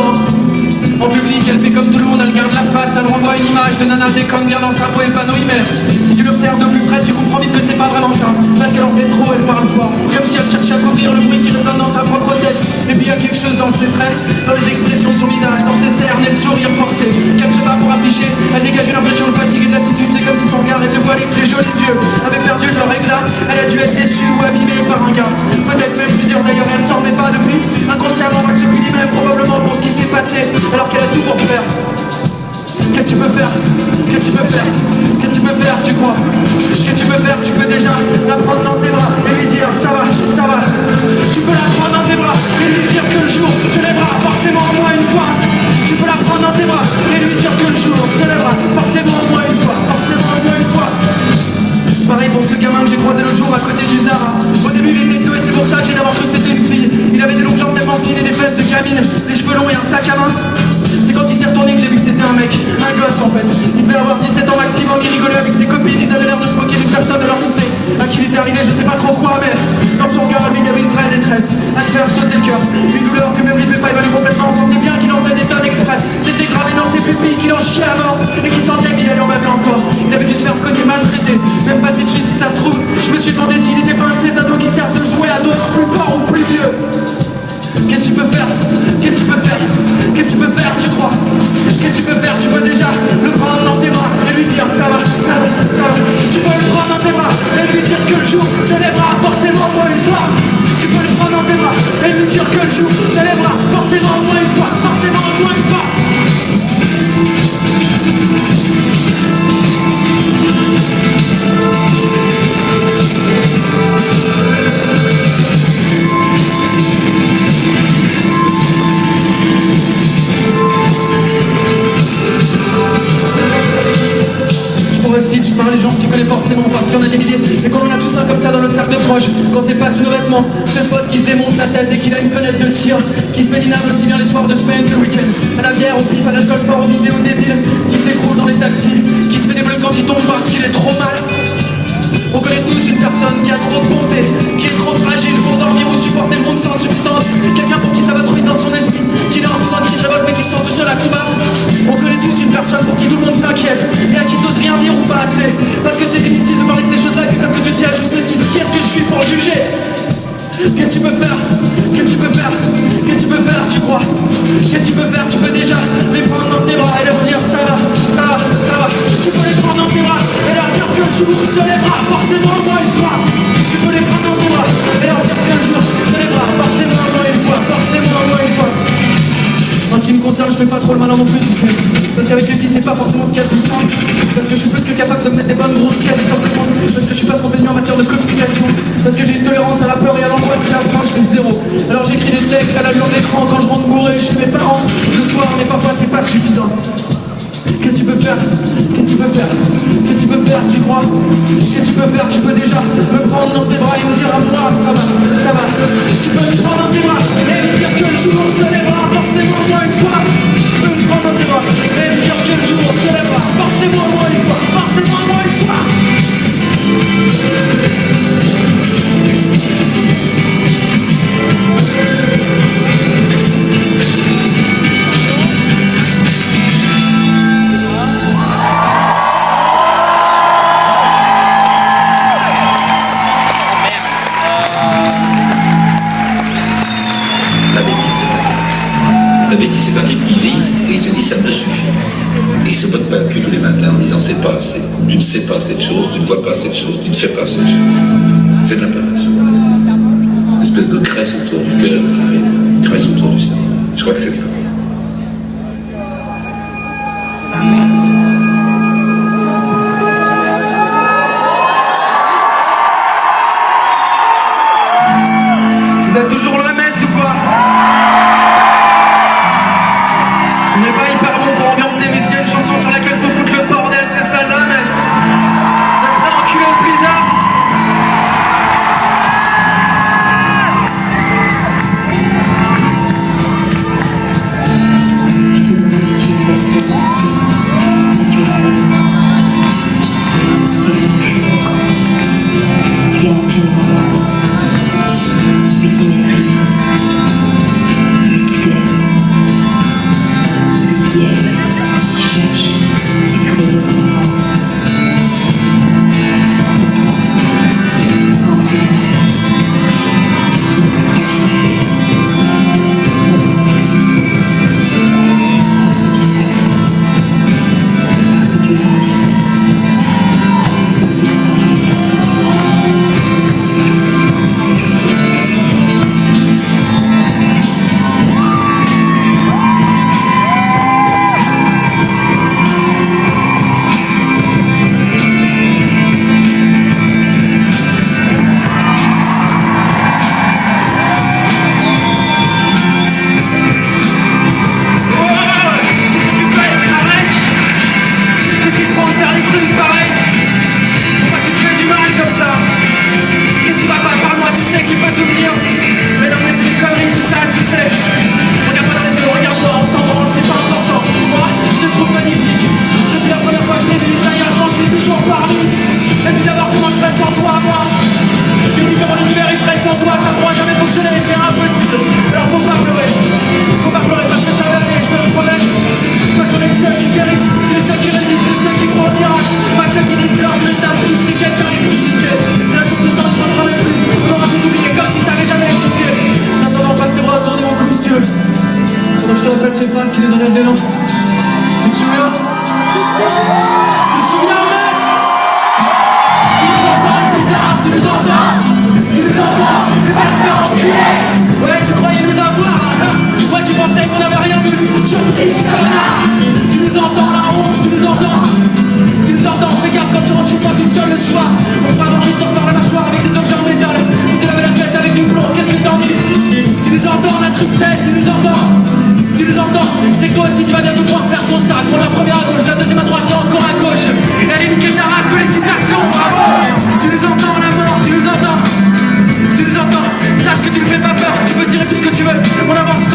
temps. En public, elle fait comme tout le monde, elle garde la face, elle renvoie une image de nana déconne bien dans sa peau épanouie. Mais si tu l'observes de plus près, tu comprends vite que c'est pas vraiment ça. Parce qu'elle en fait trop, elle parle fort, comme si elle cherchait à couvrir le bruit qui résonne dans sa propre tête. Et puis il y a quelque chose dans ses traits, dans les expressions de son visage, dans ses cernes et le sourire forcé qu'elle se bat pour afficher. Elle dégage une impression de fatigue et de lassitude. C'est comme si son regard était voilé, que ses jolis yeux avaient perdu de leur éclat. Elle a dû être déçue ou abîmée par un gars, peut-être même plusieurs d'ailleurs. Elle s'en remet pas depuis, inconsciemment elle se punit même probablement pour ce qui s'est passé, alors qu'elle a tout pour faire. Qu'est-ce que tu peux faire? Qu'est-ce que tu peux faire? Qu'est-ce que tu peux faire, tu crois? Qu'est-ce que tu peux faire? Tu peux déjà la prendre dans tes bras et lui dire ça va, ça va. Tu peux la prendre dans tes bras et lui dire que le jour se lèvera forcément au moins une fois. Tu peux la prendre dans tes bras et lui dire que le jour se lèvera forcément au moins une fois. Forcément au moins une fois. Pareil pour ce gamin que j'ai croisé le jour à côté du Zara. Au début il était deux et c'est pour ça que j'ai d'abord cru que c'était une fille. Il avait des longues jambes tellement fines et des fesses de cabine, des cheveux longs et un sac à main. C'est quand il s'est retourné que j'ai vu que c'était un mec, un gosse en fait. Il devait avoir 17 ans maximum, il rigolait avec ses copines, ils avaient l'air de se moquer d'une personne de leur lycée à qui il était arrivé je sais pas trop quoi, mais dans son cœur lui il y avait une vraie détresse à se faire sauter le cœur. Une douleur que même lui ne pouvait pas évaluer complètement. On sentait bien qu'il en faisait des tonnes exprès. C'était gravé dans ses pupilles qu'il en chiait à mort et qu'il sentait qu'il allait en battre encore. Il avait dû se faire cogner, maltraiter, même passer dessus si ça se trouve. Je me suis demandé s'il était pas un de ces ados qui servent de jouer à d'autres plus forts ou plus vieux. Qu'est-ce que tu peux faire? Qu'est-ce que tu peux faire? Qu'est-ce que tu peux faire, tu crois? Qu'est-ce que tu peux faire? Tu peux déjà le prendre dans tes bras et lui dire ça va, ça va, ça va. Tu peux le prendre dans tes bras et lui dire que le jour se lèvera forcément au moins une fois. Tu peux le prendre dans tes bras et lui dire que le jour se lèvera forcément au moins une fois. Forcément au moins une fois. Si tu parles les gens que tu connais forcément parce qu'il y en a des milliers et qu'on en a tous un comme ça dans notre cercle de proches. Quand c'est pas sous nos vêtements, ce pote qui se démonte la tête dès qu'il a une fenêtre de tir, qui se met minable aussi bien les soirs de semaine que le week-end. À la bière, au pif, à l'alcool fort, aux vidéos débiles, qui s'écroule dans les taxis, qui se fait des bleus quand il tombe parce qu'il est trop mal. On connaît tous une personne qui a trop de bonté, qui est trop fragile pour dormir ou supporter le monde sans substance. Quelqu'un pour qui ça va trop vite dans son esprit, qui n'a besoin qui révolte mais qui se sent tout seul à combattre. On connaît tous une personne pour qui tout le monde s'inquiète et à qui t'ose rien dire ou pas assez. Parce que c'est difficile de parler de ces choses-là, parce que tu te dis à juste titre qui est-ce que je suis pour juger. Qu'est-ce que tu peux faire? Qu'est-ce que tu peux faire? Qu'est-ce que tu peux faire, tu crois? Qu'est-ce que tu peux faire? Tu peux déjà les prendre dans tes bras et leur dire ça va, ça va, ça va. Tu peux les prendre dans tes bras et leur dire que le jour se lèvera forcément au moins une fois. Tu peux les prendre dans tes bras et leur dire que le jour se lèvera forcément au moins une fois. Forcément au moins une fois. En ce qui me concerne, je fais pas trop le malin non plus, tu sais. Parce qu'avec les filles, c'est pas forcément ce qu'il y a de plus simple. Parce que je suis plus que capable de me mettre des bonnes grosses câbles sur le monde. Parce que je suis pas trop béni en matière de communication. Parce que j'ai une tolérance à la peur et à l'angoisse qui approche les zéros. Alors j'écris des textes à l'allure de l'écran quand je rentre bourré chez mes parents le soir, mais parfois c'est pas suffisant. Qu'est-ce que tu peux faire? Qu'est-ce que tu peux faire? Qu'est-ce que tu peux faire, tu crois? Qu'est-ce que tu peux faire? Tu peux déjà me prendre dans tes bras et me dire à moi ça va, ça va. Tu peux me prendre dans tes bras et me dire que le jour se lèvera forcément au moins une fois. Tu peux me prendre dans tes bras et me dire que le jour se lèvera forcément au moins une fois. Forcément au moins une fois. La bêtise, c'est un type qui vit et il se dit ça me suffit. Et il se botte pas le cul tous les matins en disant c'est pas assez. Tu ne sais pas cette chose, tu ne vois pas cette chose, tu ne fais pas cette chose. C'est de la paresse. Une espèce de cresse autour du cœur qui arrive, une cresse autour du cerveau. Je crois que c'est ça. C'est la merde. Vous êtes toujours la messe ou quoi? On n'est pas hyper bon pour ambiancer, mais s'il y a une chanson sur laquelle faut foutre le bordel, c'est ça la messe. Vous êtes prêts à enculer le blizzard? répète ces phrases qui nous donnent des noms. Tu te souviens? Tu te souviens, mec? Tu nous entends, bizarre, tu nous entends? Tu nous entends, va te faire enculer. Ouais, tu croyais nous avoir, hein? Ouais, tu pensais qu'on avait rien vu. Surprise, connard. Tu nous entends, la honte, tu nous entends? Tu nous entends, fais gaffe quand tu rentres chez toi toute seule le soir. On pourrait avoir envie de t'en faire la mâchoire avec des objets en métal ou te laver la tête avec du plomb, qu'est-ce que t'en dis? Tu nous entends, la tristesse, tu nous entends? Tu nous entends? C'est quoi si tu vas bientôt pouvoir faire ton sac? Pour la première à gauche, la deuxième à droite et encore à gauche. Elle est niquée ta race, félicitations, bravo! Tu nous entends, la mort, tu nous entends? Tu nous entends? Sache que tu ne fais pas peur, tu peux tirer tout ce que tu veux. On avance